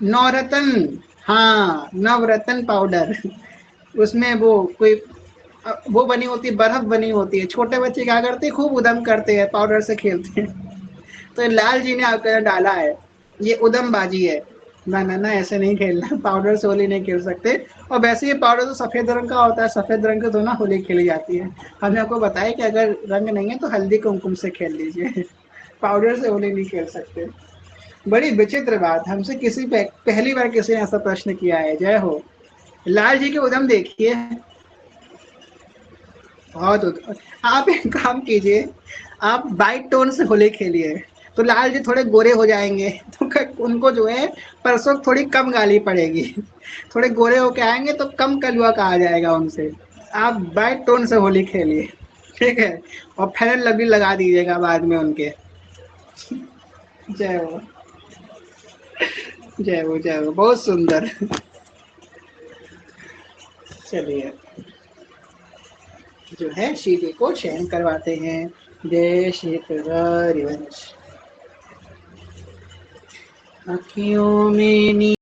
नवरत्न। हाँ, नवरत्न पाउडर। उसमें वो कोई वो बनी होती है, बर्फ बनी होती है। छोटे बच्चे क्या करते हैं, खूब उदम करते हैं, पाउडर से खेलते हैं। तो लाल जी ने आपके अंदर डाला है, ये उदम बाजी है। ना ना ना, ऐसे नहीं खेलना, पाउडर से होली नहीं खेल सकते। और वैसे ये पाउडर तो सफेद रंग का होता है, सफेद रंग के तो ना होली खेली जाती है। हमने आपको बताया कि अगर रंग नहीं है तो हल्दी कुमकुम से खेल लीजिए, पाउडर से होली नहीं खेल सकते। बड़ी विचित्र बात, हमसे किसी पहली बार किसी ने ऐसा प्रश्न किया है। जय हो। लाल जी के उदम देखिए, बहुत आप एक काम कीजिए, आप वाइट टोन से होली खेलिए, तो लाल जी थोड़े गोरे हो जाएंगे, तो उनको जो है परसों थोड़ी कम गाली पड़ेगी। थोड़े गोरे होके आएंगे तो कम कलुआ कहा जाएगा उनसे। आप वाइट टोन से होली खेलिए, ठीक है, और फेयर लवली लगा दीजिएगा बाद में उनके। जय हो, जय हो, जय हो, बहुत सुंदर। चलिए, जो है शीले को चयन करवाते हैं। जय श्री हरिवंश। अखियों में